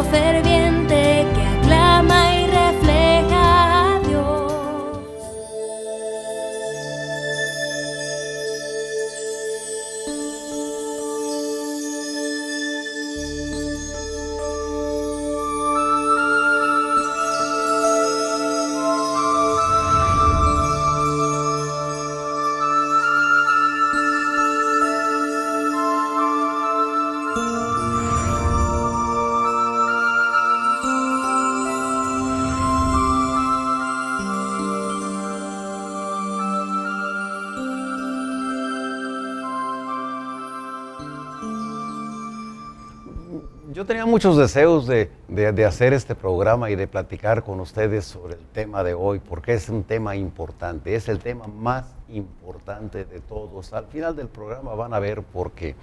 pueblo ferviente que aclama y refleja a Dios. Yo tenía muchos deseos de hacer este programa y de platicar con ustedes sobre el tema de hoy, porque es un tema importante, es el tema más importante de todos. Al final del programa van a ver porque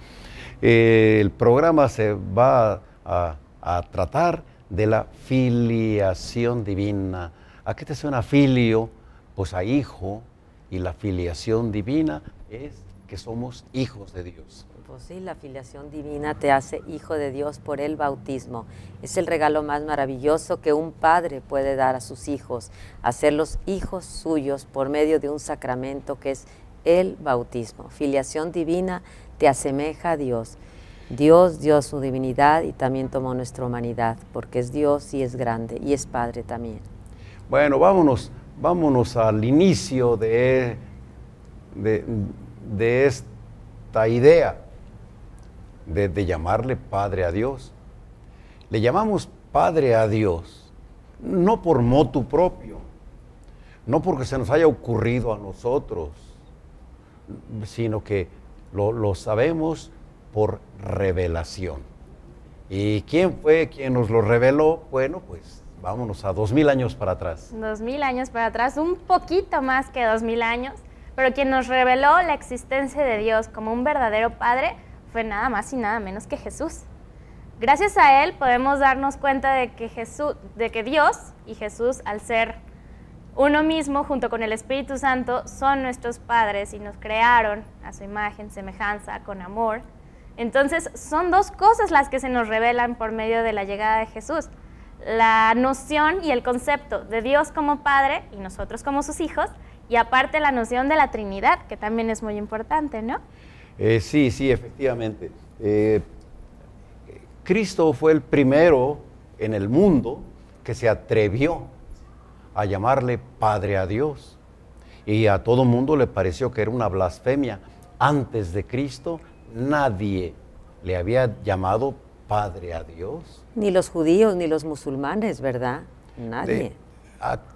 el programa se va a tratar de la filiación divina. ¿A qué te suena filio? Pues a hijo, y la filiación divina es que somos hijos de Dios. Pues sí, la filiación divina te hace hijo de Dios por el bautismo. Es el regalo más maravilloso que un padre puede dar a sus hijos, hacerlos hijos suyos por medio de un sacramento que es el bautismo. Filiación divina te asemeja a Dios. Dios dio su divinidad y también tomó nuestra humanidad, porque es Dios y es grande y es Padre también. Bueno, vámonos al inicio de esta idea de llamarle Padre a Dios. Le llamamos Padre a Dios, no por motu propio, no porque se nos haya ocurrido a nosotros, sino que lo sabemos por revelación. ¿Y quién fue quien nos lo reveló? Bueno, pues vámonos a 2000 años para atrás. 2000 años para atrás, un poquito más que 2000 años, pero quien nos reveló la existencia de Dios como un verdadero Padre fue nada más y nada menos que Jesús. Gracias a él podemos darnos cuenta de que Dios y Jesús, al ser uno mismo junto con el Espíritu Santo, son nuestros padres y nos crearon a su imagen, semejanza, con amor. Entonces son dos cosas las que se nos revelan por medio de la llegada de Jesús: la noción y el concepto de Dios como Padre y nosotros como sus hijos, y aparte la noción de la Trinidad, que también es muy importante, ¿no? Sí, efectivamente. Cristo fue el primero en el mundo que se atrevió a llamarle Padre a Dios. Y a todo mundo le pareció que era una blasfemia. Antes de Cristo, nadie le había llamado Padre a Dios. Ni los judíos, ni los musulmanes, ¿verdad? Nadie.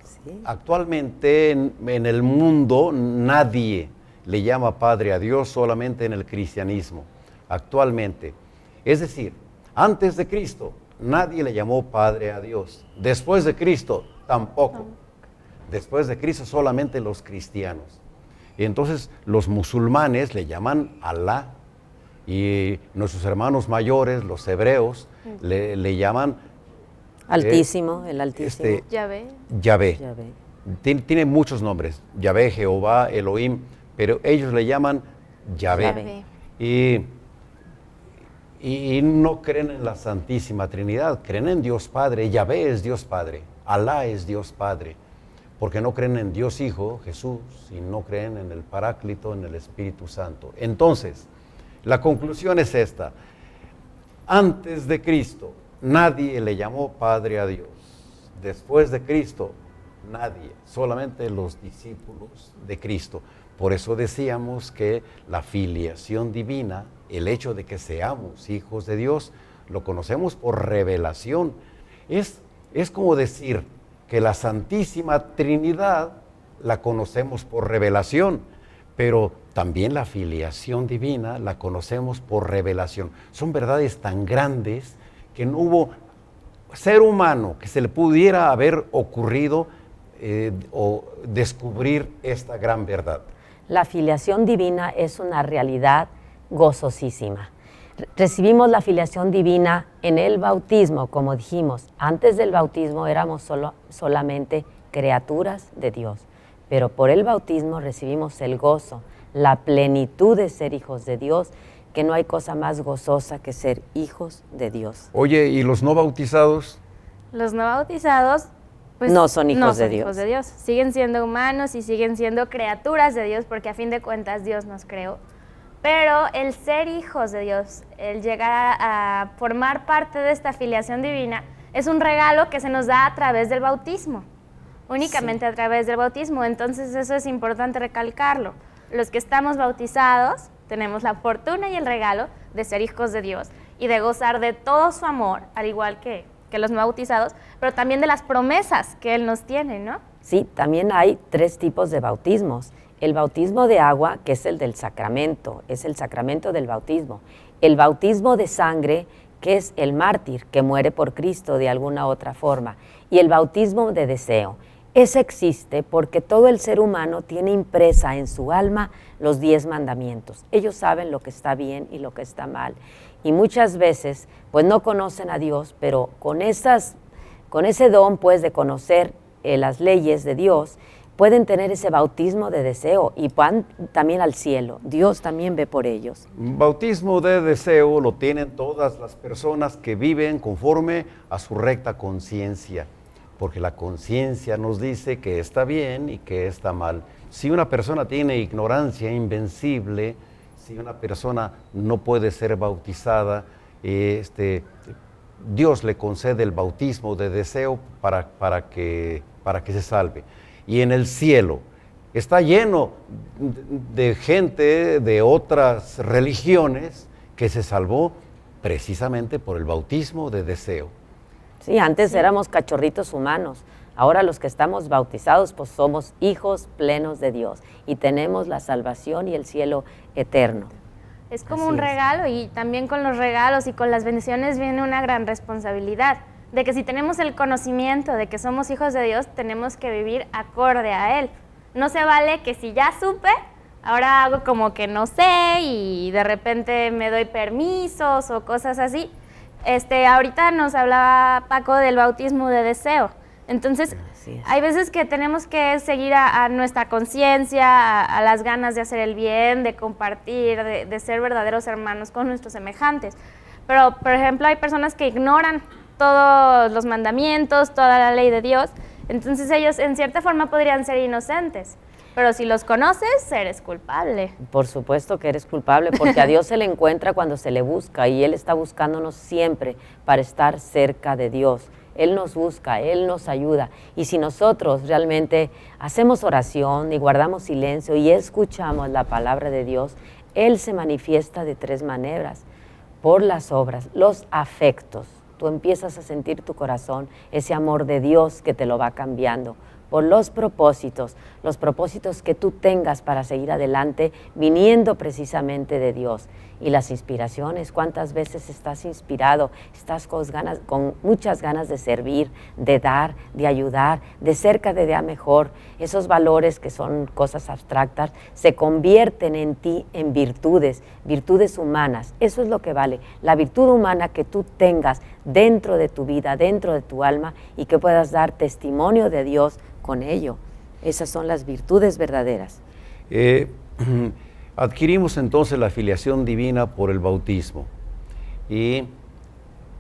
Sí. Actualmente en el mundo nadie le llama Padre a Dios, solamente en el cristianismo, actualmente. Es decir, antes de Cristo, nadie le llamó Padre a Dios. Después de Cristo, tampoco. Después de Cristo, solamente los cristianos. Y entonces, los musulmanes le llaman Alá. Y nuestros hermanos mayores, los hebreos, le llaman... Altísimo, el Altísimo. Yahvé. Tiene muchos nombres. Yahvé, Jehová, Elohim. Pero ellos le llaman Yahvé. Y no creen en la Santísima Trinidad, creen en Dios Padre. Yahvé es Dios Padre, Alá es Dios Padre, porque no creen en Dios Hijo, Jesús, y no creen en el Paráclito, en el Espíritu Santo. Entonces, la conclusión es esta: antes de Cristo, nadie le llamó Padre a Dios. Después de Cristo, nadie, solamente los discípulos de Cristo. Por eso decíamos que la filiación divina, el hecho de que seamos hijos de Dios, lo conocemos por revelación. Es como decir que la Santísima Trinidad la conocemos por revelación, pero también la filiación divina la conocemos por revelación. Son verdades tan grandes que no hubo ser humano que se le pudiera haber ocurrido o descubrir esta gran verdad. La filiación divina es una realidad gozosísima. Recibimos la filiación divina en el bautismo, como dijimos. Antes del bautismo éramos solamente criaturas de Dios, pero por el bautismo recibimos el gozo, la plenitud de ser hijos de Dios, que no hay cosa más gozosa que ser hijos de Dios. Oye, ¿y los no bautizados? Los no bautizados pues, No son hijos de Dios. hijos de Dios. Siguen siendo humanos y siguen siendo criaturas de Dios, porque a fin de cuentas Dios nos creó. Pero el ser hijos de Dios, el llegar a formar parte de esta filiación divina, es un regalo que se nos da a través del bautismo, únicamente a través del bautismo. Entonces eso es importante recalcarlo. Los que estamos bautizados tenemos la fortuna y el regalo de ser hijos de Dios y de gozar de todo su amor, al igual que los no bautizados, pero también de las promesas que Él nos tiene, ¿no? Sí, también hay 3 tipos de bautismos. El bautismo de agua, que es el del sacramento, es el sacramento del bautismo. El bautismo de sangre, que es el mártir, que muere por Cristo de alguna otra forma. Y el bautismo de deseo. Ese existe porque todo el ser humano tiene impresa en su alma los 10 mandamientos. Ellos saben lo que está bien y lo que está mal. Y muchas veces, pues no conocen a Dios, pero con ese don, pues, de conocer las leyes de Dios, pueden tener ese bautismo de deseo y van también al cielo. Dios también ve por ellos. Bautismo de deseo lo tienen todas las personas que viven conforme a su recta conciencia, porque la conciencia nos dice que está bien y que está mal. Si una persona tiene ignorancia invencible, si una persona no puede ser bautizada, Dios le concede el bautismo de deseo para que se salve. Y en el cielo está lleno de gente de otras religiones que se salvó precisamente por el bautismo de deseo. Sí, antes éramos cachorritos humanos. Ahora los que estamos bautizados, pues somos hijos plenos de Dios y tenemos la salvación y el cielo eterno. Es como un regalo, y también con los regalos y con las bendiciones viene una gran responsabilidad, de que si tenemos el conocimiento de que somos hijos de Dios, tenemos que vivir acorde a Él. No se vale que si ya supe, ahora hago como que no sé y de repente me doy permisos o cosas así. Ahorita nos hablaba Paco del bautismo de deseo. Entonces, hay veces que tenemos que seguir a nuestra conciencia, a las ganas de hacer el bien, de compartir, de ser verdaderos hermanos con nuestros semejantes. Pero, por ejemplo, hay personas que ignoran todos los mandamientos, toda la ley de Dios. Entonces ellos, en cierta forma, podrían ser inocentes. Pero si los conoces, eres culpable. Por supuesto que eres culpable, porque a Dios se le encuentra cuando se le busca y Él está buscándonos siempre para estar cerca de Dios. Él nos busca, Él nos ayuda. Y si nosotros realmente hacemos oración y guardamos silencio y escuchamos la palabra de Dios, Él se manifiesta de 3 maneras. Por las obras, los afectos. Tú empiezas a sentir tu corazón, ese amor de Dios que te lo va cambiando. Por los propósitos que tú tengas para seguir adelante, viniendo precisamente de Dios. Y las inspiraciones, ¿cuántas veces estás inspirado? Estás con muchas ganas de servir, de dar, de ayudar, de ser cada día mejor. Esos valores que son cosas abstractas se convierten en ti en virtudes humanas. Eso es lo que vale, la virtud humana que tú tengas dentro de tu vida, dentro de tu alma, y que puedas dar testimonio de Dios con ello. Esas son las virtudes verdaderas. Adquirimos entonces la filiación divina por el bautismo. Y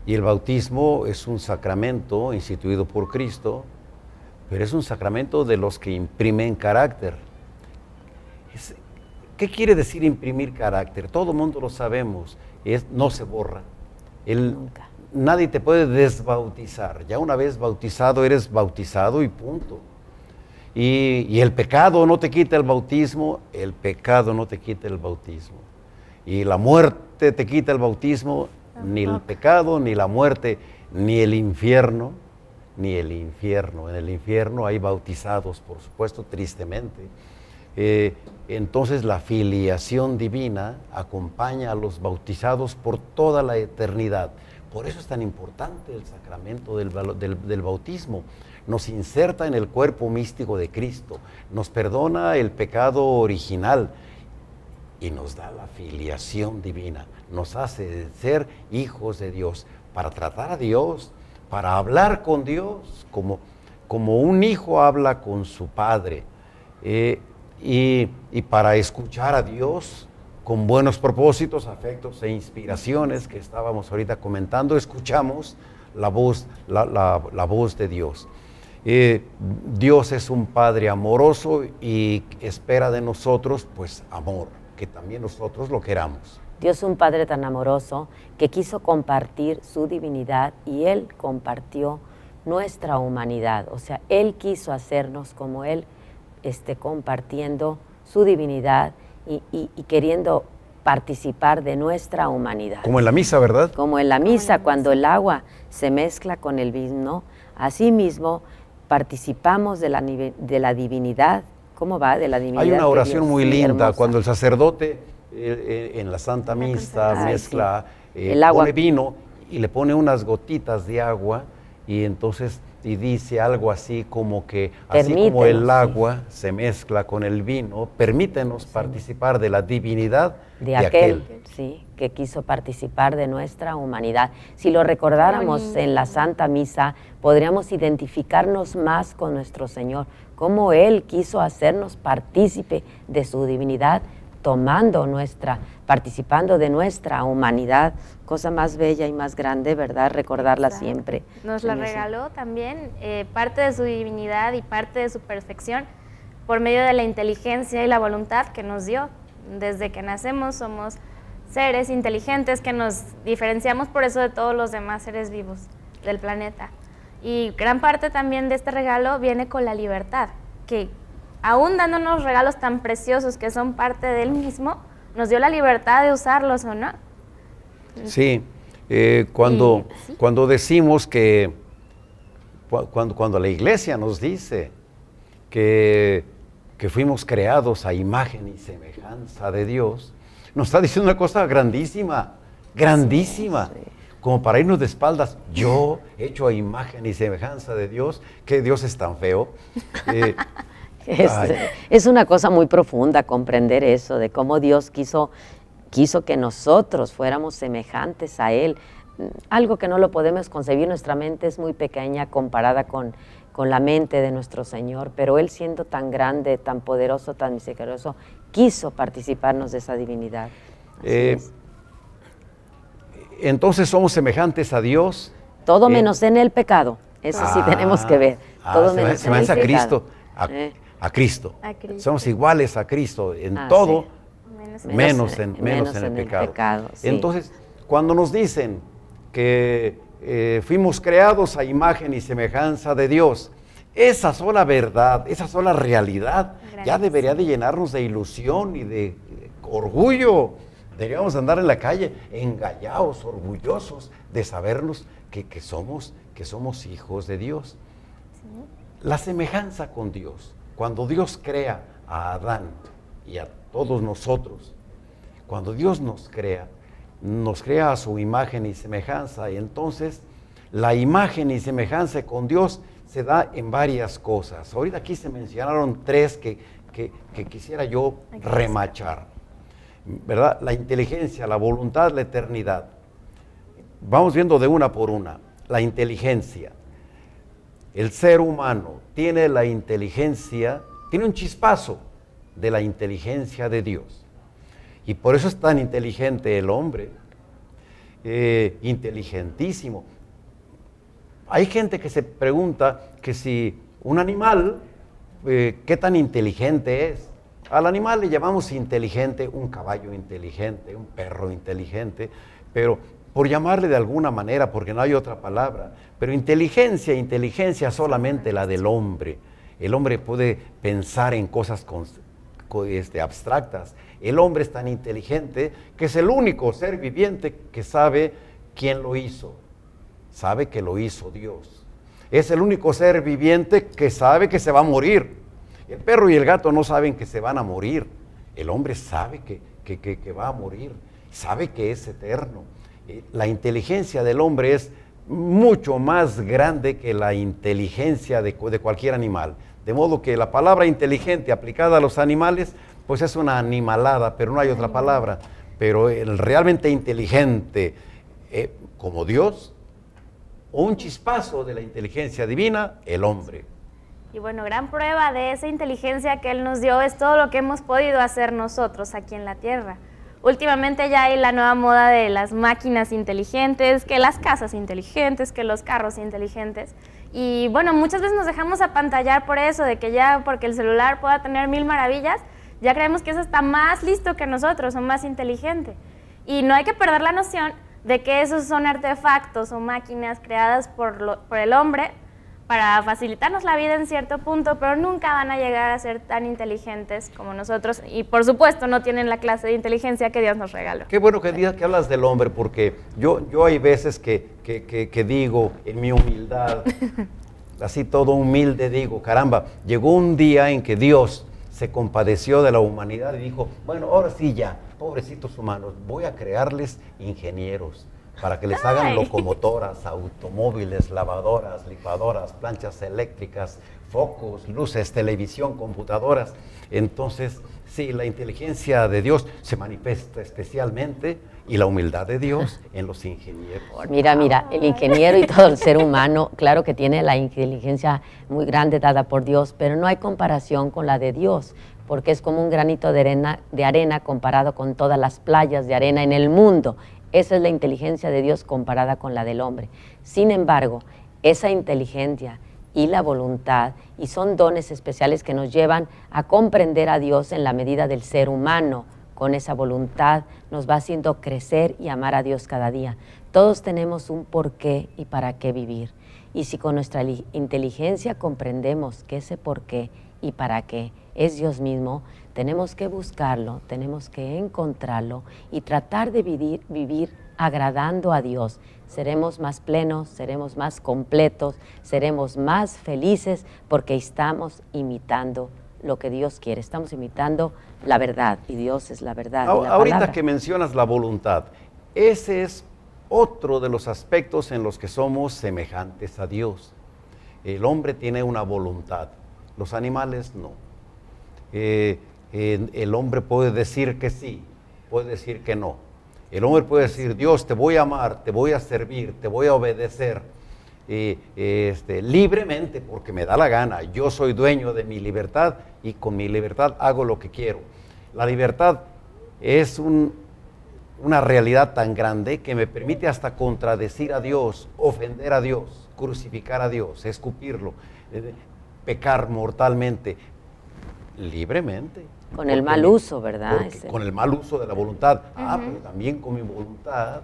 el bautismo es un sacramento instituido por Cristo, pero es un sacramento de los que imprimen carácter. ¿Qué quiere decir imprimir carácter? Todo el mundo lo sabemos, no se borra. Nunca. Nadie te puede desbautizar. Ya una vez bautizado, eres bautizado y punto. Y el pecado no te quita el bautismo, el pecado no te quita el bautismo. Y la muerte te quita el bautismo, ni el pecado, ni la muerte, ni el infierno, ni el infierno. En el infierno hay bautizados, por supuesto, tristemente. Entonces la filiación divina acompaña a los bautizados por toda la eternidad. Por eso es tan importante el sacramento del bautismo. Nos inserta en el cuerpo místico de Cristo, nos perdona el pecado original y nos da la filiación divina. Nos hace ser hijos de Dios, para tratar a Dios, para hablar con Dios, como un hijo habla con su padre, y para escuchar a Dios con buenos propósitos, afectos e inspiraciones que estábamos ahorita comentando, escuchamos la voz de Dios. Dios es un Padre amoroso y espera de nosotros, pues, amor, que también nosotros lo queramos. Dios es un Padre tan amoroso que quiso compartir su divinidad y Él compartió nuestra humanidad. O sea, Él quiso hacernos como Él, compartiendo su divinidad y queriendo participar de nuestra humanidad. Como en la misa, ¿verdad? Como en la misa, cuando el agua se mezcla con el vino, así mismo participamos de la divinidad. ¿Cómo va? De la divinidad. Hay una oración muy linda, hermosa. cuando el sacerdote en la Santa Misa mezcla, el agua, pone vino y le pone unas gotitas de agua y entonces dice algo así como que, así como el agua se mezcla con el vino, permítenos participar de la divinidad de aquel. Sí, que quiso participar de nuestra humanidad. Si lo recordáramos en la Santa Misa, podríamos identificarnos más con nuestro Señor, cómo Él quiso hacernos partícipe de su divinidad, participando de nuestra humanidad, cosa más bella y más grande, ¿verdad? Recordarla siempre. Nos la regaló también, parte de su divinidad y parte de su perfección, por medio de la inteligencia y la voluntad que nos dio. Desde que nacemos somos seres inteligentes que nos diferenciamos por eso de todos los demás seres vivos del planeta. Y gran parte también de este regalo viene con la libertad, que aún dándonos regalos tan preciosos que son parte de Él mismo, nos dio la libertad de usarlos o no. Sí, cuando decimos que, cuando la Iglesia nos dice que fuimos creados a imagen y semejanza de Dios, nos está diciendo una cosa grandísima, grandísima. Sí. Como para irnos de espaldas, yo hecho a imagen y semejanza de Dios, que Dios es tan feo. Es una cosa muy profunda comprender eso, de cómo Dios quiso que nosotros fuéramos semejantes a Él. Algo que no lo podemos concebir, nuestra mente es muy pequeña comparada con la mente de nuestro Señor, pero Él, siendo tan grande, tan poderoso, tan misericordioso, quiso participarnos de esa divinidad. Entonces somos semejantes a Dios. Todo menos en el pecado, eso sí tenemos que ver. Todo menos en el pecado. A Cristo. Somos iguales a Cristo en todo, sí. menos en el pecado. Sí. Entonces, cuando nos dicen que fuimos creados a imagen y semejanza de Dios, esa sola verdad, esa sola realidad, ya debería de llenarnos de ilusión y de orgullo. Deberíamos andar en la calle engallados, orgullosos de sabernos que somos hijos de Dios. Sí. La semejanza con Dios, cuando Dios crea a Adán y a todos nosotros, cuando Dios nos crea a su imagen y semejanza, y entonces la imagen y semejanza con Dios se da en varias cosas. Ahorita aquí se mencionaron tres que quisiera yo remachar, ¿verdad? La inteligencia, la voluntad, la eternidad. Vamos viendo de una por una. La inteligencia. El ser humano tiene la inteligencia, tiene un chispazo de la inteligencia de Dios. Y por eso es tan inteligente el hombre, inteligentísimo. Hay gente que se pregunta que si un animal, ¿qué tan inteligente es? Al animal le llamamos inteligente, un caballo inteligente, un perro inteligente, pero por llamarle de alguna manera, porque no hay otra palabra. Pero inteligencia solamente la del hombre. El hombre puede pensar en cosas abstractas. El hombre es tan inteligente que es el único ser viviente que sabe quién lo hizo. Sabe que lo hizo Dios. Es el único ser viviente que sabe que se va a morir. El perro y el gato no saben que se van a morir. El hombre sabe que va a morir. Sabe que es eterno. La inteligencia del hombre es mucho más grande que la inteligencia de cualquier animal. De modo que la palabra inteligente aplicada a los animales, pues es una animalada, pero no hay otra palabra. Pero el realmente inteligente, como Dios, o un chispazo de la inteligencia divina, el hombre. Y bueno, gran prueba de esa inteligencia que Él nos dio es todo lo que hemos podido hacer nosotros aquí en la tierra. últimamente ya hay la nueva moda de las máquinas inteligentes, que las casas inteligentes, que los carros inteligentes. Y bueno, muchas veces nos dejamos apantallar por eso, de que ya porque el celular pueda tener 1000 maravillas, ya creemos que eso está más listo que nosotros o más inteligente. Y no hay que perder la noción de que esos son artefactos o máquinas creadas por el hombre para facilitarnos la vida en cierto punto, pero nunca van a llegar a ser tan inteligentes como nosotros y por supuesto no tienen la clase de inteligencia que Dios nos regaló. Qué bueno que hablas del hombre, porque yo hay veces que digo en mi humildad, así todo humilde digo, caramba, llegó un día en que Dios se compadeció de la humanidad y dijo, bueno, ahora sí ya, pobrecitos humanos, voy a crearles ingenieros para que les hagan locomotoras, automóviles, lavadoras, licuadoras, planchas eléctricas, focos, luces, televisión, computadoras. Entonces, sí, la inteligencia de Dios se manifiesta especialmente y la humildad de Dios en los ingenieros. Mira, el ingeniero y todo el ser humano, claro que tiene la inteligencia muy grande dada por Dios, pero no hay comparación con la de Dios, porque es como un granito de arena comparado con todas las playas de arena en el mundo. Esa es la inteligencia de Dios comparada con la del hombre. Sin embargo, esa inteligencia y la voluntad, y son dones especiales que nos llevan a comprender a Dios en la medida del ser humano. Con esa voluntad nos va haciendo crecer y amar a Dios cada día. Todos tenemos un porqué y para qué vivir. Y si con nuestra inteligencia comprendemos que ese porqué y para qué es Dios mismo, tenemos que buscarlo, tenemos que encontrarlo y tratar de vivir agradando a Dios. Seremos más plenos, seremos más completos, seremos más felices porque estamos imitando lo que Dios quiere. Estamos imitando la verdad y Dios es la verdad. Ahorita palabra. que mencionas la voluntad, ese es otro de los aspectos en los que somos semejantes a Dios. El hombre tiene una voluntad, los animales no. El hombre puede decir que sí, puede decir que no. El hombre puede decir, Dios, te voy a amar, te voy a servir, te voy a obedecer libremente porque me da la gana. Yo soy dueño de mi libertad y con mi libertad hago lo que quiero. La libertad es una realidad tan grande que me permite hasta contradecir a Dios, ofender a Dios, crucificar a Dios, escupirlo, pecar mortalmente, libremente. Con el mal uso, ¿verdad? Con el mal uso de la voluntad. Pero también con mi voluntad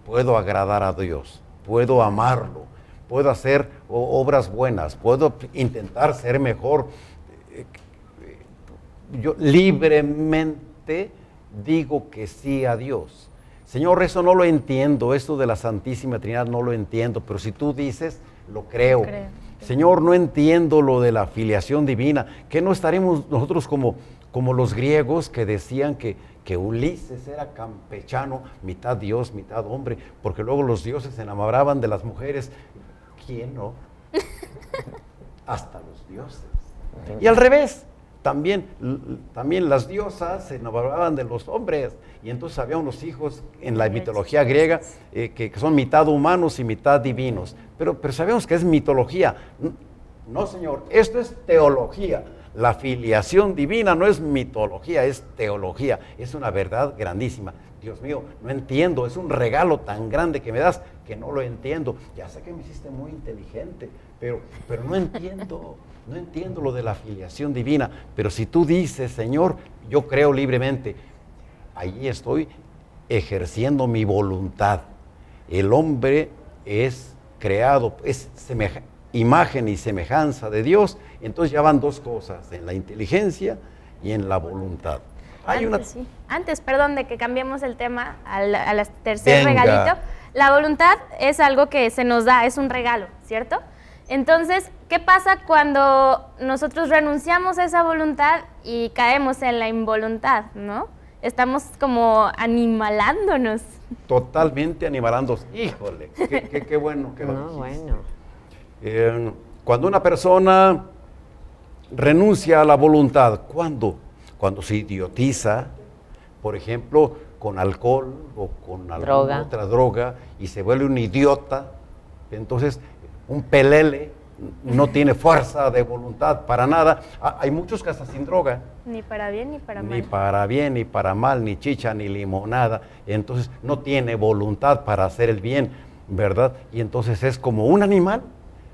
puedo agradar a Dios, puedo amarlo, puedo hacer obras buenas, puedo intentar ser mejor. Yo libremente digo que sí a Dios. Señor, eso no lo entiendo, esto de la Santísima Trinidad no lo entiendo, pero si tú dices, lo creo. Señor, no entiendo lo de la filiación divina, que no estaremos nosotros como los griegos que decían que Ulises era campechano, mitad Dios, mitad hombre, porque luego los dioses se enamoraban de las mujeres. ¿Quién no? Hasta los dioses. Y al revés, también las diosas se enamoraban de los hombres, y entonces había unos hijos en la mitología griega que son mitad humanos y mitad divinos, pero sabemos que es mitología. No, señor, esto es teología. La filiación divina no es mitología, es teología, es una verdad grandísima. Dios mío, no entiendo, es un regalo tan grande que me das que no lo entiendo. Ya sé que me hiciste muy inteligente, pero no entiendo lo de la filiación divina. Pero si tú dices, Señor, yo creo libremente, ahí estoy ejerciendo mi voluntad. El hombre es creado, es imagen y semejanza de Dios. Entonces ya van dos cosas, en la inteligencia y en la voluntad. Antes, perdón, de que cambiemos el tema al tercer regalito. La voluntad es algo que se nos da, es un regalo, ¿cierto? Entonces, ¿qué pasa cuando nosotros renunciamos a esa voluntad y caemos en la involuntad, ¿no? Estamos como animalándonos. Totalmente animalándonos. Híjole, qué bueno que lo dijiste. Bueno. Cuando una persona renuncia a la voluntad, ¿cuándo? Cuando se idiotiza, por ejemplo, con alcohol o con alguna otra droga y se vuelve un idiota, entonces un pelele, no tiene fuerza de voluntad para nada. Hay muchos que hasta sin droga. Ni para bien ni para mal. Ni para bien, ni para mal, ni chicha, ni limonada. Entonces no tiene voluntad para hacer el bien, ¿verdad? Y entonces es como un animal,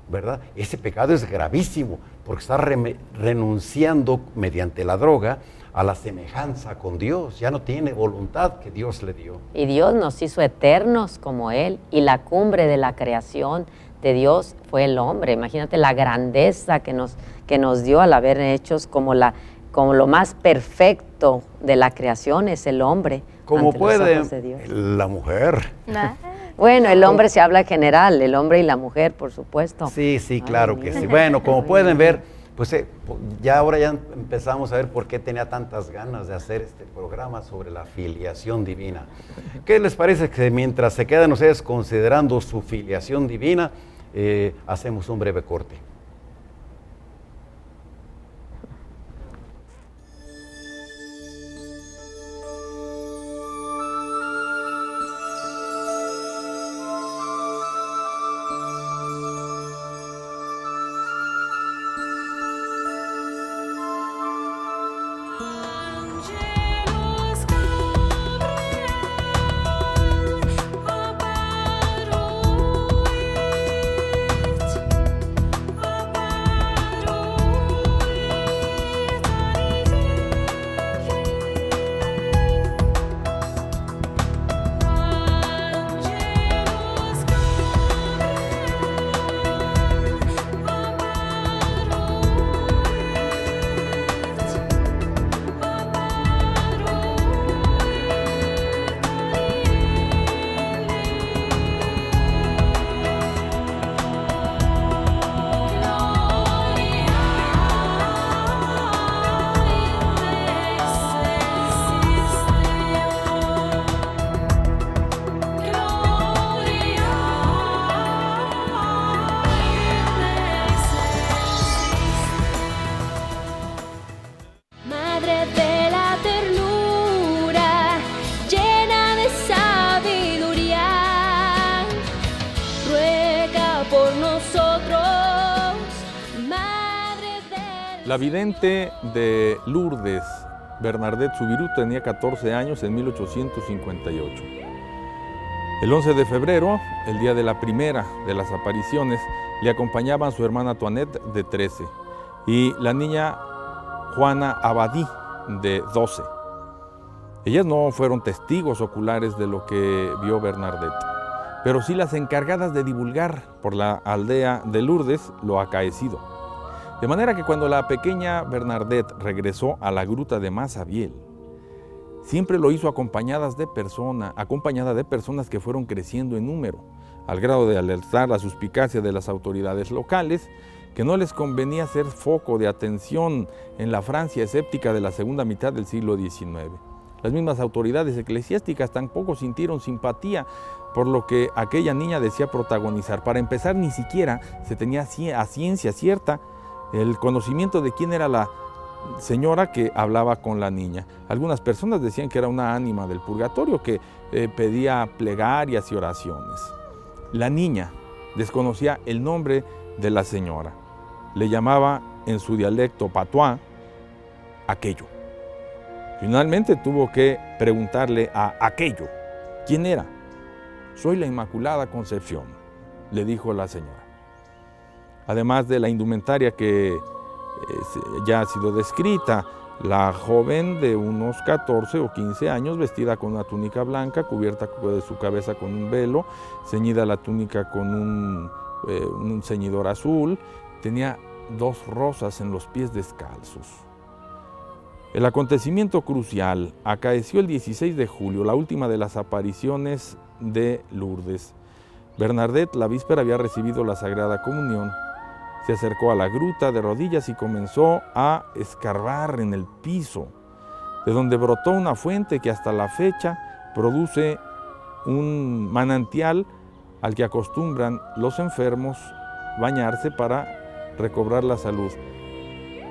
¿verdad? Ese pecado es gravísimo porque está renunciando mediante la droga a la semejanza con Dios. Ya no tiene voluntad que Dios le dio. Y Dios nos hizo eternos como Él, y la cumbre de la creación de Dios fue el hombre. Imagínate la grandeza que nos dio al haber hechos como lo más perfecto de la creación es el hombre. Como ante los puede ojos de Dios. la mujer. Bueno, el hombre se habla en general, el hombre y la mujer, por supuesto. Sí, Ay, claro que mira. sí. Bueno, como Muy pueden bien. ver, pues ahora ya empezamos a ver por qué tenía tantas ganas de hacer este programa sobre la filiación divina. ¿Qué les parece que mientras se quedan ustedes considerando su filiación divina, hacemos un breve corte? Angelus Madre de la ternura, llena de sabiduría, ruega por nosotros, Madre de La vidente de Lourdes, Bernadette Soubirous, tenía 14 años en 1858. El 11 de febrero, el día de la primera de las apariciones, le acompañaban su hermana Toinette, de 13, y la niña Juana Abadí, de 12. Ellas no fueron testigos oculares de lo que vio Bernadette, pero sí las encargadas de divulgar por la aldea de Lourdes lo acaecido. De manera que cuando la pequeña Bernadette regresó a la gruta de Massabielle, siempre lo hizo acompañada de personas que fueron creciendo en número, al grado de alertar la suspicacia de las autoridades locales, que no les convenía ser foco de atención en la Francia escéptica de la segunda mitad del siglo XIX. Las mismas autoridades eclesiásticas tampoco sintieron simpatía por lo que aquella niña decía protagonizar. Para empezar, ni siquiera se tenía a ciencia cierta el conocimiento de quién era la señora que hablaba con la niña. Algunas personas decían que era una ánima del purgatorio que pedía plegarias y oraciones. La niña desconocía el nombre de la señora. Le llamaba en su dialecto patois aquello. Finalmente tuvo que preguntarle a aquello quién era. Soy la Inmaculada Concepción, le dijo la señora. Además de la indumentaria que ya ha sido descrita, la joven de unos 14 o 15 años, vestida con una túnica blanca, cubierta de su cabeza con un velo, ceñida la túnica con un ceñidor azul, tenía 2 rosas en los pies descalzos. El acontecimiento crucial acaeció el 16 de julio, la última de las apariciones de Lourdes. Bernadette la víspera había recibido la Sagrada Comunión. Se acercó a la gruta de rodillas y comenzó a escarbar en el piso, de donde brotó una fuente que hasta la fecha produce un manantial al que acostumbran los enfermos bañarse para recobrar la salud.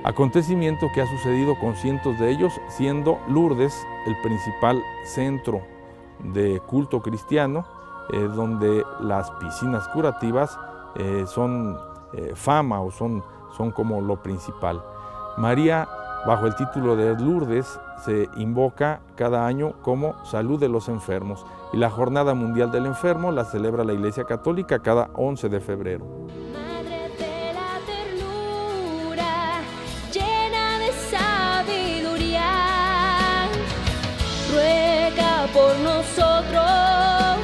Acontecimiento que ha sucedido con cientos de ellos, siendo Lourdes el principal centro de culto cristiano, donde las piscinas curativas son fama o son como lo principal. María, bajo el título de Lourdes, se invoca cada año como Salud de los Enfermos, y la Jornada Mundial del Enfermo la celebra la Iglesia Católica cada 11 de febrero. Madre de la ternura, llena de sabiduría, ruega por nosotros,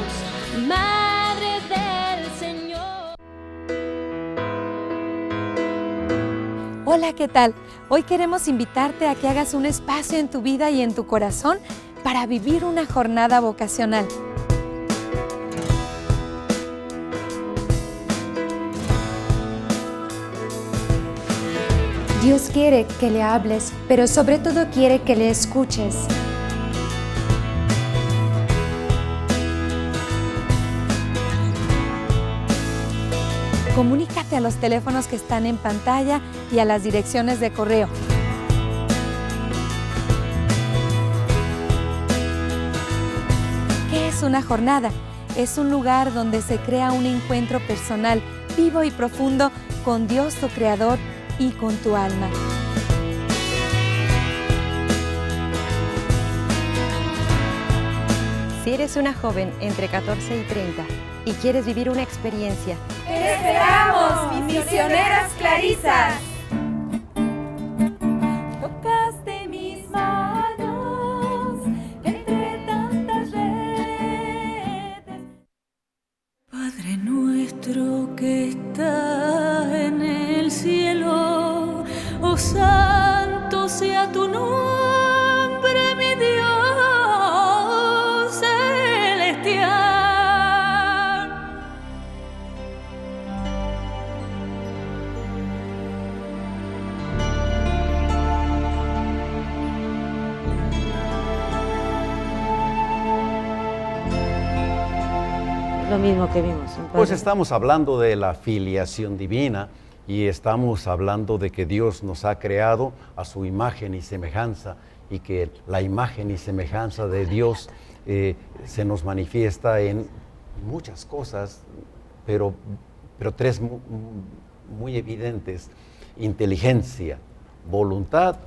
Madre del Señor. Hola, ¿qué tal? Hoy queremos invitarte a que hagas un espacio en tu vida y en tu corazón para vivir una jornada vocacional. Dios quiere que le hables, pero sobre todo quiere que le escuches. Comunícate a los teléfonos que están en pantalla y a las direcciones de correo. ¿Qué es una jornada? Es un lugar donde se crea un encuentro personal, vivo y profundo con Dios, tu Creador, y con tu alma. Si eres una joven entre 14 y 30 y quieres vivir una experiencia, ¡Te esperamos, misioneras clarisas! Tocaste mis manos entre tantas redes. Padre nuestro que estás en el cielo, oh santo sea tu nombre, mi Dios celestial. Lo mismo que vimos. Pues estamos hablando de la filiación divina y estamos hablando de que Dios nos ha creado a su imagen y semejanza, y que la imagen y semejanza de Dios se nos manifiesta en muchas cosas, pero tres muy evidentes: inteligencia, voluntad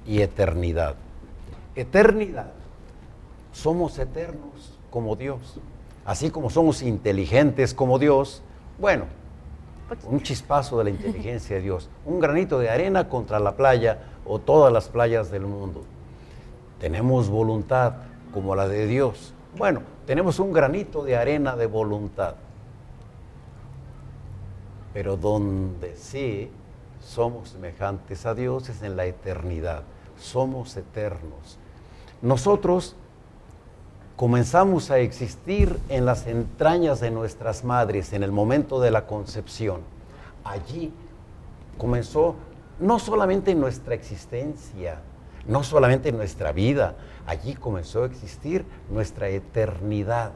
y eternidad. Eternidad. Somos eternos como Dios. Así como somos inteligentes como Dios, bueno, un chispazo de la inteligencia de Dios, un granito de arena contra la playa o todas las playas del mundo. Tenemos voluntad como la de Dios. Bueno, tenemos un granito de arena de voluntad. Pero donde sí somos semejantes a Dios es en la eternidad. Somos eternos. Nosotros comenzamos a existir en las entrañas de nuestras madres en el momento de la concepción. Allí comenzó no solamente nuestra existencia, no solamente nuestra vida, allí comenzó a existir nuestra eternidad.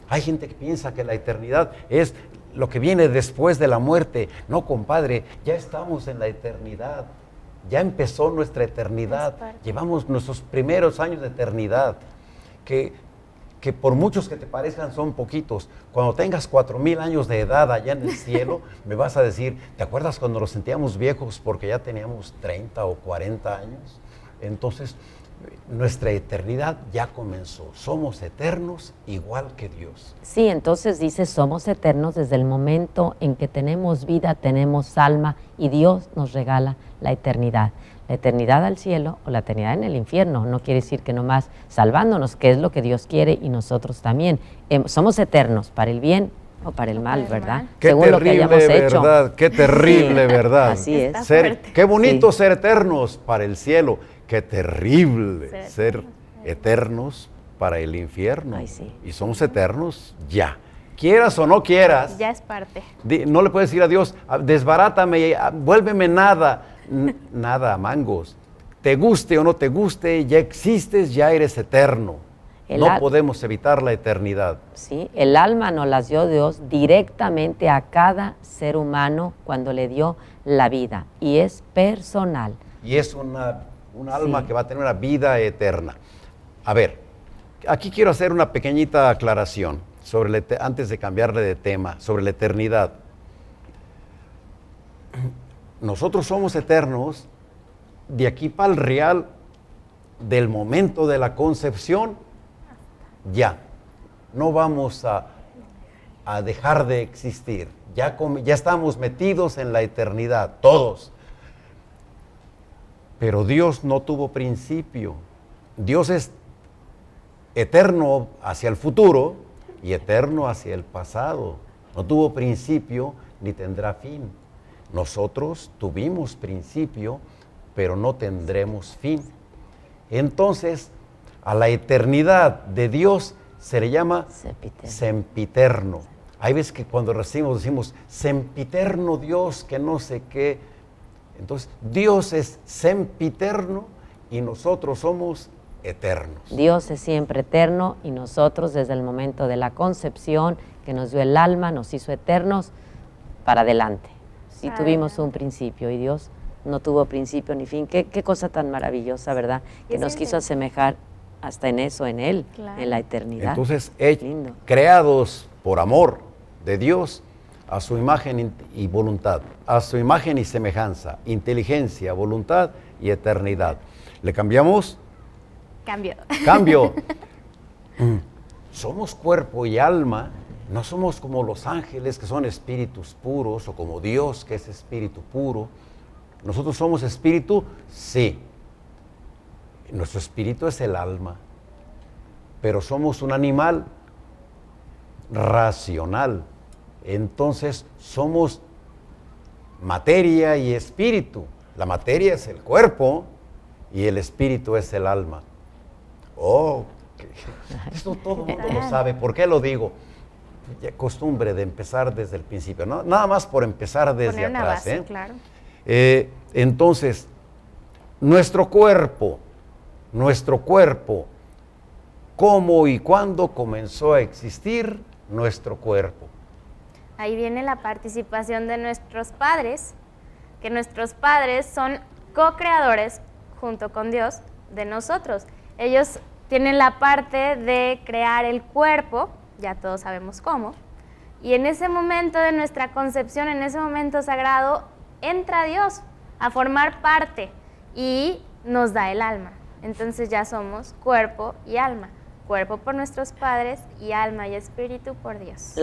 Hay gente que piensa que la eternidad es lo que viene después de la muerte. No, compadre, ya estamos en la eternidad, ya empezó nuestra eternidad, llevamos nuestros primeros años de eternidad, que por muchos que te parezcan son poquitos. Cuando tengas 4,000 años de edad allá en el cielo, me vas a decir, ¿te acuerdas cuando nos sentíamos viejos porque ya teníamos 30 o 40 años? Entonces, nuestra eternidad ya comenzó. Somos eternos igual que Dios. Sí, entonces dice, somos eternos desde el momento en que tenemos vida, tenemos alma, y Dios nos regala la eternidad. La eternidad al cielo o la eternidad en el infierno. No quiere decir que nomás salvándonos, que es lo que Dios quiere, y nosotros también. Somos eternos para el bien o para el mal, ¿verdad? Qué según terrible, lo que hayamos hecho. ¿verdad? Qué terrible, Sí, ¿verdad? así es. Qué bonito ser eternos para el cielo. Qué terrible ser eternos para el infierno. Ay, sí. Y somos eternos ya. Quieras o no quieras. Ya es parte. No le puedes decir a Dios, desbarátame, vuélveme nada. Nada, mangos. Te guste o no te guste, ya existes, ya eres eterno. No podemos evitar la eternidad. Sí, el alma nos las dio Dios directamente a cada ser humano cuando le dio la vida, y es personal. Y es un alma que va a tener una vida eterna. A ver, aquí quiero hacer una pequeñita aclaración antes de cambiarle de tema, sobre la eternidad. nosotros somos eternos de aquí para el real, del momento de la concepción, ya. No vamos a dejar de existir. Ya estamos metidos en la eternidad, todos. Pero Dios no tuvo principio. Dios es eterno hacia el futuro y eterno hacia el pasado. No tuvo principio ni tendrá fin. Nosotros tuvimos principio, pero no tendremos fin. Entonces, a la eternidad de Dios se le llama sempiterno. Hay veces que cuando decimos sempiterno Dios, que no sé qué. Entonces, Dios es sempiterno y nosotros somos eternos. Dios es siempre eterno y nosotros desde el momento de la concepción que nos dio el alma, nos hizo eternos para adelante. Sí tuvimos un principio y Dios no tuvo principio ni fin. Qué cosa tan maravillosa, ¿verdad? Que nos quiso asemejar hasta en eso, en Él, en la eternidad. Entonces, creados por amor de Dios, a su imagen y voluntad, a su imagen y semejanza, inteligencia, voluntad y eternidad. ¿Le cambiamos? Cambio. Somos cuerpo y alma, no somos como los ángeles que son espíritus puros o como Dios que es espíritu puro. ¿Nosotros somos espíritu? Sí. Nuestro espíritu es el alma, pero somos un animal racional. Entonces somos materia y espíritu. La materia es el cuerpo y el espíritu es el alma. Esto todo el mundo lo sabe. ¿Por qué lo digo? Ya costumbre de empezar desde el principio, ¿no? Nada más por empezar desde atrás. Base, claro. Entonces, nuestro cuerpo, ¿cómo y cuándo comenzó a existir nuestro cuerpo? Ahí viene la participación de nuestros padres, que nuestros padres son co-creadores junto con Dios de nosotros. Ellos tienen la parte de crear el cuerpo, ya todos sabemos cómo, y en ese momento de nuestra concepción, en ese momento sagrado, entra Dios a formar parte y nos da el alma. Entonces ya somos cuerpo y alma. Cuerpo por nuestros padres y alma y espíritu por Dios.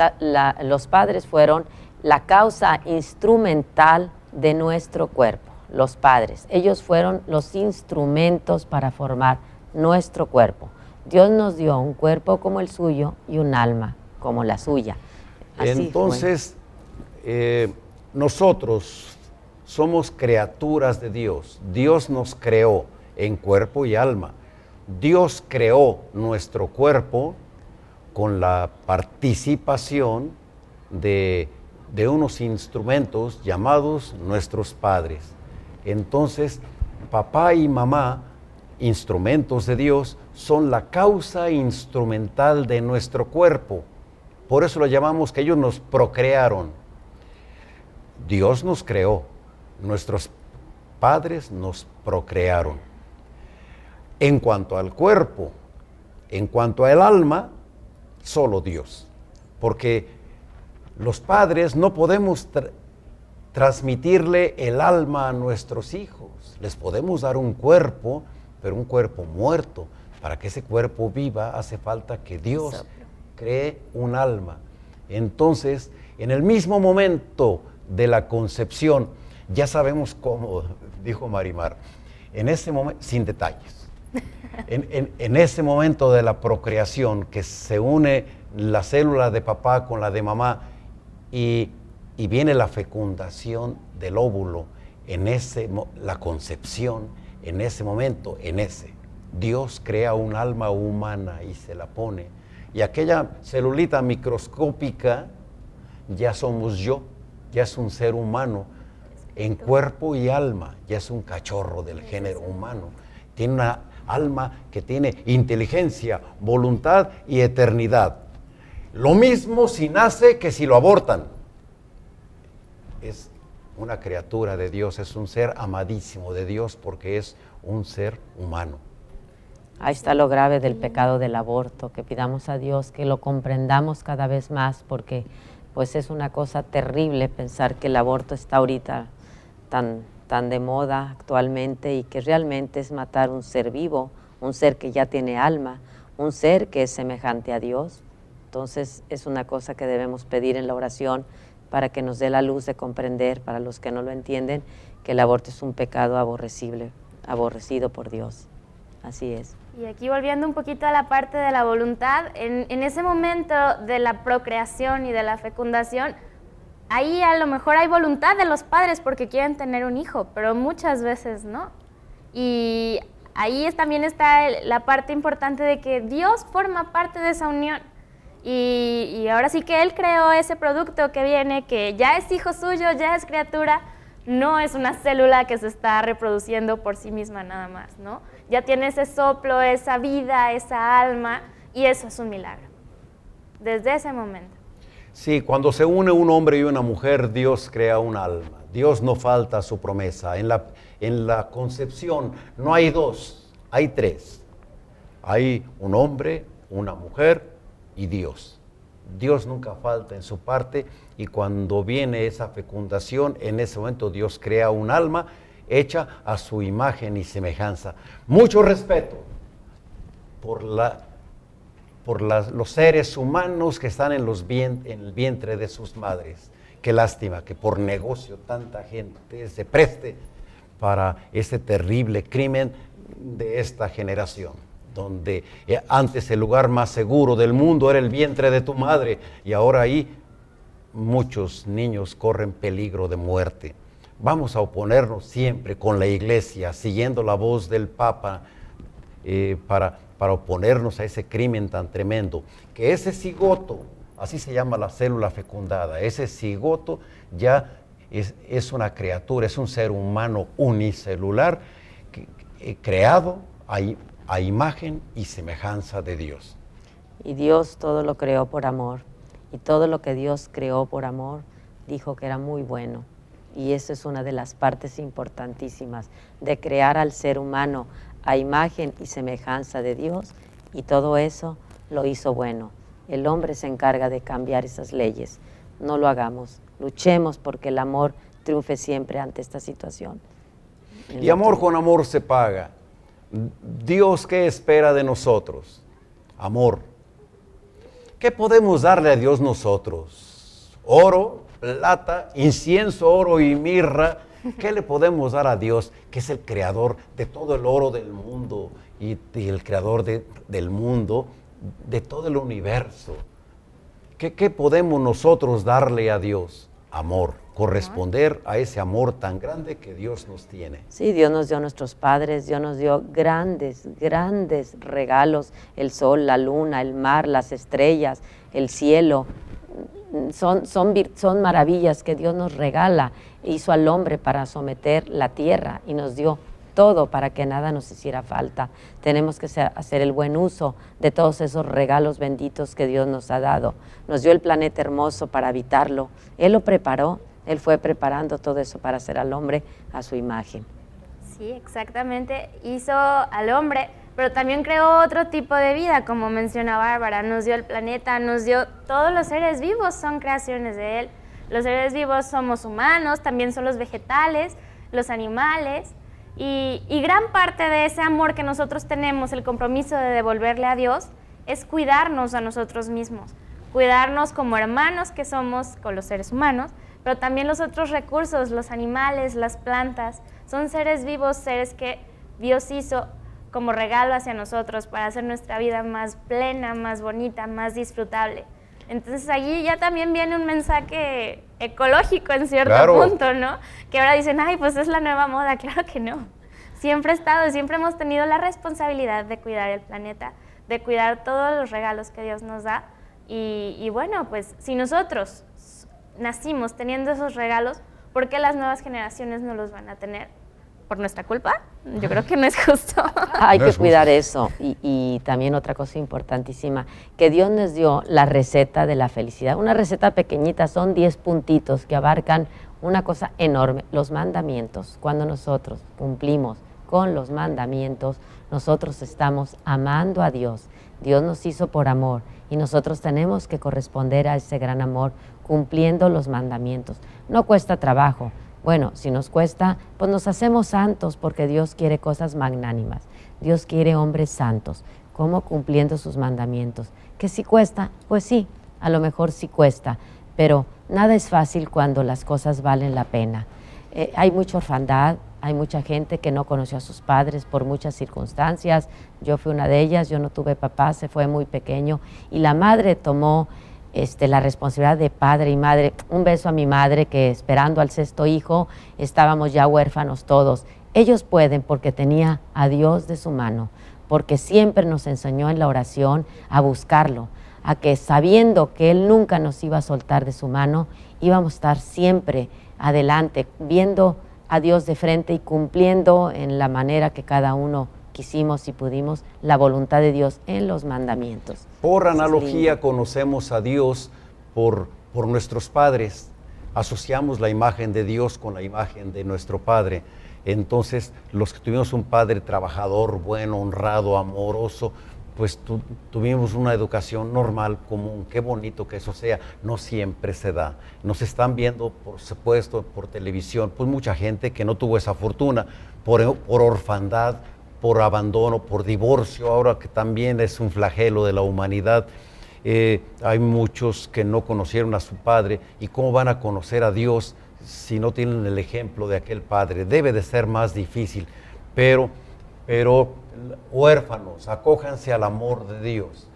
Los padres fueron la causa instrumental de nuestro cuerpo. Los padres, ellos fueron los instrumentos para formar nuestro cuerpo. Dios nos dio un cuerpo como el suyo y un alma como la suya. Así entonces, nosotros somos criaturas de Dios. Dios nos creó en cuerpo y alma. Dios creó nuestro cuerpo con la participación de unos instrumentos llamados nuestros padres. Entonces, papá y mamá, instrumentos de Dios, son la causa instrumental de nuestro cuerpo. Por eso lo llamamos que ellos nos procrearon. Dios nos creó, nuestros padres nos procrearon. En cuanto al cuerpo, en cuanto al alma, solo Dios. Porque los padres no podemos transmitirle el alma a nuestros hijos. Les podemos dar un cuerpo, pero un cuerpo muerto. Para que ese cuerpo viva hace falta que Dios cree un alma. Entonces, en el mismo momento de la concepción, ya sabemos cómo, dijo Marimar, en ese momento, sin detalles, en ese momento de la procreación que se une la célula de papá con la de mamá y viene la fecundación del óvulo, la concepción, en ese momento, Dios crea un alma humana y se la pone. Y aquella celulita microscópica ya somos yo, ya es un ser humano en cuerpo y alma, ya es un cachorro del género humano. Tiene una alma que tiene inteligencia, voluntad y eternidad. Lo mismo si nace que si lo abortan. Es una criatura de Dios, es un ser amadísimo de Dios porque es un ser humano. Ahí está lo grave del pecado del aborto, que pidamos a Dios que lo comprendamos cada vez más, porque pues es una cosa terrible pensar que el aborto está ahorita tan de moda actualmente y que realmente es matar un ser vivo, un ser que ya tiene alma, un ser que es semejante a Dios. Entonces es una cosa que debemos pedir en la oración para que nos dé la luz de comprender, para los que no lo entienden, que el aborto es un pecado aborrecible, aborrecido por Dios. Así es. Y aquí volviendo un poquito a la parte de la voluntad, en ese momento de la procreación y de la fecundación, ahí a lo mejor hay voluntad de los padres porque quieren tener un hijo, pero muchas veces no. Y ahí también está la parte importante de que Dios forma parte de esa unión. Y ahora sí que Él creó ese producto que viene, que ya es hijo suyo, ya es criatura, no es una célula que se está reproduciendo por sí misma nada más, ¿no? Ya tiene ese soplo, esa vida, esa alma, y eso es un milagro, desde ese momento. Sí, cuando se une un hombre y una mujer, Dios crea un alma. Dios no falta a su promesa. En la concepción no hay dos, hay tres. Hay un hombre, una mujer y Dios. Dios nunca falta en su parte, y cuando viene esa fecundación, en ese momento Dios crea un alma hecha a su imagen y semejanza. Mucho respeto por los seres humanos que están en el vientre de sus madres. Qué lástima que por negocio tanta gente se preste para este terrible crimen de esta generación, donde antes el lugar más seguro del mundo era el vientre de tu madre, y ahora ahí muchos niños corren peligro de muerte. Vamos a oponernos siempre con la Iglesia, siguiendo la voz del Papa, para oponernos a ese crimen tan tremendo, que ese cigoto, así se llama la célula fecundada, ese cigoto ya es una criatura, es un ser humano unicelular, creado a imagen y semejanza de Dios. Y Dios todo lo creó por amor, y todo lo que Dios creó por amor dijo que era muy bueno. Y eso es una de las partes importantísimas, de crear al ser humano a imagen y semejanza de Dios, y todo eso lo hizo bueno. El hombre se encarga de cambiar esas leyes. No lo hagamos, luchemos porque el amor triunfe siempre ante esta situación. Y amor con amor se paga. Dios, ¿qué espera de nosotros? Amor. ¿Qué podemos darle a Dios nosotros? Oro, plata, incienso, oro y mirra. ¿Qué le podemos dar a Dios, que es el creador de todo el oro del mundo y el creador del mundo, de todo el universo? ¿Qué podemos nosotros darle a Dios? Amor, corresponder a ese amor tan grande que Dios nos tiene. Sí, Dios nos dio a nuestros padres, Dios nos dio grandes, grandes regalos: el sol, la luna, el mar, las estrellas, el cielo. Son maravillas que Dios nos regala. Hizo al hombre para someter la tierra y nos dio todo para que nada nos hiciera falta. Tenemos que hacer el buen uso de todos esos regalos benditos que Dios nos ha dado. Nos dio el planeta hermoso para habitarlo. Él lo preparó, Él fue preparando todo eso para hacer al hombre a su imagen. Sí, exactamente. Hizo al hombre, pero también creó otro tipo de vida, como menciona Bárbara. Nos dio el planeta, nos dio todos los seres vivos, son creaciones de Él. Los seres vivos somos humanos, también son los vegetales, los animales, y gran parte de ese amor que nosotros tenemos, el compromiso de devolverle a Dios, es cuidarnos a nosotros mismos, cuidarnos como hermanos que somos con los seres humanos, pero también los otros recursos, los animales, las plantas, son seres vivos, seres que Dios hizo como regalo hacia nosotros para hacer nuestra vida más plena, más bonita, más disfrutable. Entonces allí ya también viene un mensaje ecológico en cierto punto, ¿no? Que ahora dicen, ay, pues es la nueva moda. Claro que no. Siempre siempre hemos tenido la responsabilidad de cuidar el planeta, de cuidar todos los regalos que Dios nos da. Y bueno, pues si nosotros nacimos teniendo esos regalos, ¿por qué las nuevas generaciones no los van a tener? ¿Por nuestra culpa? Yo creo que no es justo. Hay que cuidar eso. Y también otra cosa importantísima, que Dios nos dio la receta de la felicidad. Una receta pequeñita, son 10 puntitos que abarcan una cosa enorme: los mandamientos. Cuando nosotros cumplimos con los mandamientos, nosotros estamos amando a Dios. Dios nos hizo por amor y nosotros tenemos que corresponder a ese gran amor cumpliendo los mandamientos. No cuesta trabajo. Bueno, si nos cuesta, pues nos hacemos santos porque Dios quiere cosas magnánimas. Dios quiere hombres santos, como cumpliendo sus mandamientos. Que si cuesta, pues sí, a lo mejor sí cuesta, pero nada es fácil cuando las cosas valen la pena. Hay mucha orfandad, hay mucha gente que no conoció a sus padres por muchas circunstancias. Yo fui una de ellas, yo no tuve papá, se fue muy pequeño y la madre tomó la responsabilidad de padre y madre. Un beso a mi madre que esperando al 6º hijo estábamos ya huérfanos todos. Ellos pueden porque tenía a Dios de su mano, porque siempre nos enseñó en la oración a buscarlo, a que sabiendo que Él nunca nos iba a soltar de su mano, íbamos a estar siempre adelante, viendo a Dios de frente y cumpliendo en la manera que cada uno quisimos y pudimos la voluntad de Dios en los mandamientos. Por analogía conocemos a Dios por nuestros padres, asociamos la imagen de Dios con la imagen de nuestro Padre. Entonces, los que tuvimos un padre trabajador, bueno, honrado, amoroso, pues tuvimos una educación normal, común. Qué bonito que eso sea. No siempre se da. Nos están viendo, por supuesto, por televisión, pues mucha gente que no tuvo esa fortuna, por orfandad, por abandono, por divorcio, ahora que también es un flagelo de la humanidad. Hay muchos que no conocieron a su padre, y cómo van a conocer a Dios si no tienen el ejemplo de aquel padre. Debe de ser más difícil, pero huérfanos, acójanse al amor de Dios.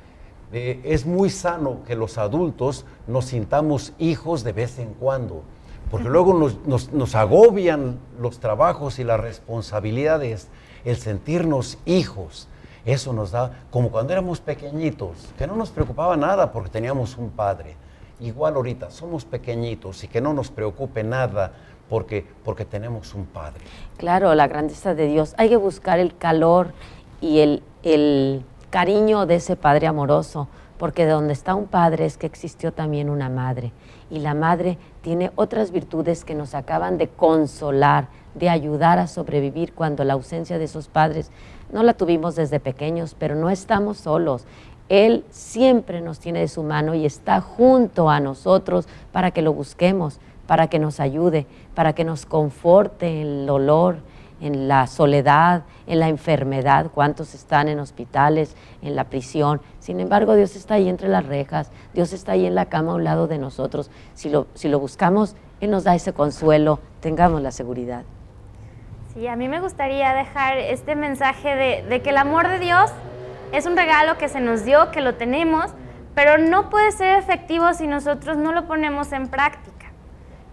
Es muy sano que los adultos nos sintamos hijos de vez en cuando, porque luego nos agobian los trabajos y las responsabilidades. El sentirnos hijos, eso nos da, como cuando éramos pequeñitos, que no nos preocupaba nada porque teníamos un padre. Igual ahorita somos pequeñitos y que no nos preocupe nada porque tenemos un padre. Claro, la grandeza de Dios. Hay que buscar el calor y el cariño de ese padre amoroso, porque de donde está un padre es que existió también una madre. Y la madre tiene otras virtudes que nos acaban de consolar, de ayudar a sobrevivir cuando la ausencia de esos padres no la tuvimos desde pequeños, pero no estamos solos. Él siempre nos tiene de su mano y está junto a nosotros para que lo busquemos, para que nos ayude, para que nos conforte en el dolor, en la soledad, en la enfermedad. ¿Cuántos están en hospitales, en la prisión? Sin embargo, Dios está ahí entre las rejas, Dios está ahí en la cama a un lado de nosotros. Si lo buscamos, Él nos da ese consuelo, tengamos la seguridad. Sí, a mí me gustaría dejar este mensaje de que el amor de Dios es un regalo que se nos dio, que lo tenemos, pero no puede ser efectivo si nosotros no lo ponemos en práctica.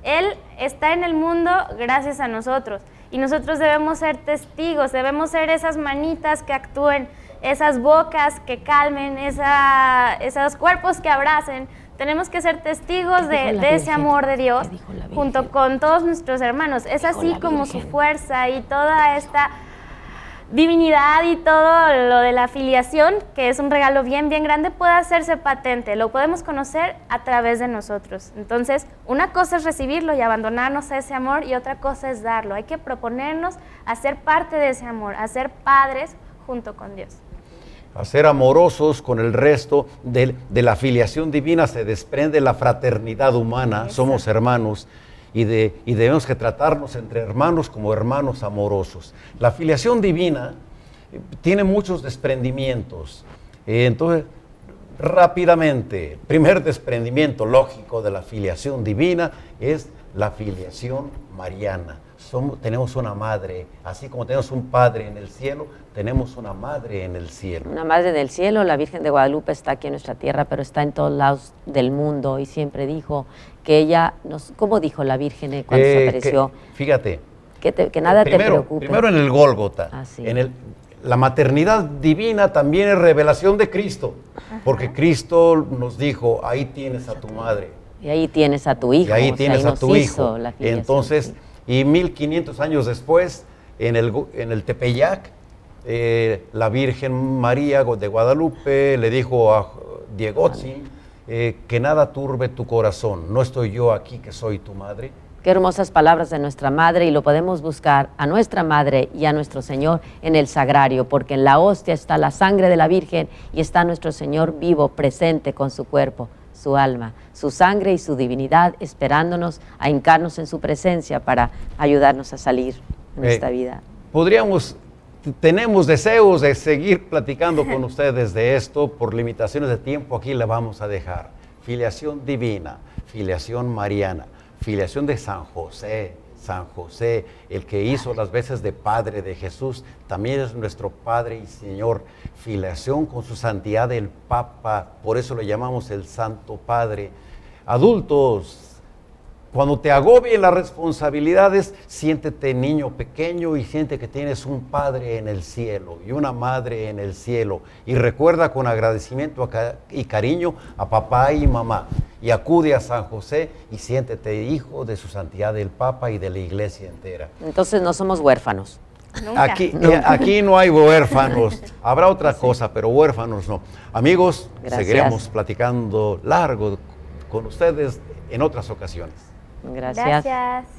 Él está en el mundo gracias a nosotros y nosotros debemos ser testigos, debemos ser esas manitas que actúen, esas bocas que calmen, esos cuerpos que abracen. Tenemos que ser testigos de ese amor de Dios junto con todos nuestros hermanos. Es así como su fuerza y toda esta divinidad y todo lo de la filiación, que es un regalo bien, bien grande, puede hacerse patente. Lo podemos conocer a través de nosotros. Entonces, una cosa es recibirlo y abandonarnos a ese amor y otra cosa es darlo. Hay que proponernos a ser parte de ese amor, a ser padres junto con Dios. A ser amorosos con el resto. De la filiación divina se desprende la fraternidad humana. Exacto. Somos hermanos y debemos que tratarnos entre hermanos como hermanos amorosos. La filiación divina tiene muchos desprendimientos. Entonces, rápidamente, el primer desprendimiento lógico de la filiación divina es la filiación mariana. Tenemos una madre, así como tenemos un padre en el cielo, tenemos una madre en el cielo. Una madre en el cielo. La Virgen de Guadalupe está aquí en nuestra tierra, pero está en todos lados del mundo, y siempre dijo que ella ¿cómo dijo la Virgen cuando se apareció? Fíjate. Que nada te preocupe. Primero en el Gólgota. Sí. La maternidad divina también es revelación de Cristo, porque Cristo nos dijo, ahí tienes a tu madre. Y ahí tienes a tu hijo. Y ahí tienes a tu hijo. Entonces, sí. Y 1500 años después, en el Tepeyac, la Virgen María de Guadalupe le dijo a Diegotzin que nada turbe tu corazón. ¿No estoy yo aquí que soy tu madre? Qué hermosas palabras de nuestra madre, y lo podemos buscar a nuestra madre y a nuestro Señor en el sagrario, porque en la hostia está la sangre de la Virgen y está nuestro Señor vivo, presente con su cuerpo. su alma, su sangre y su divinidad, esperándonos a hincarnos en su presencia para ayudarnos a salir en esta vida. Tenemos deseos de seguir platicando con ustedes de esto. Por limitaciones de tiempo, aquí le vamos a dejar filiación divina, filiación mariana, filiación de San José. San José, el que hizo las veces de Padre de Jesús, también es nuestro Padre y Señor. Filiación con su santidad el Papa, por eso le llamamos el Santo Padre. Adultos, cuando te agobien las responsabilidades, siéntete niño pequeño y siente que tienes un Padre en el cielo y una Madre en el cielo. Y recuerda con agradecimiento y cariño a papá y mamá. Y acude a San José y siéntete hijo de su santidad del Papa y de la Iglesia entera. Entonces no somos huérfanos. Nunca. Aquí no hay huérfanos. Habrá otra cosa, pero huérfanos no. Amigos, Gracias. seguiremos platicando largo con ustedes en otras ocasiones. Gracias. Gracias.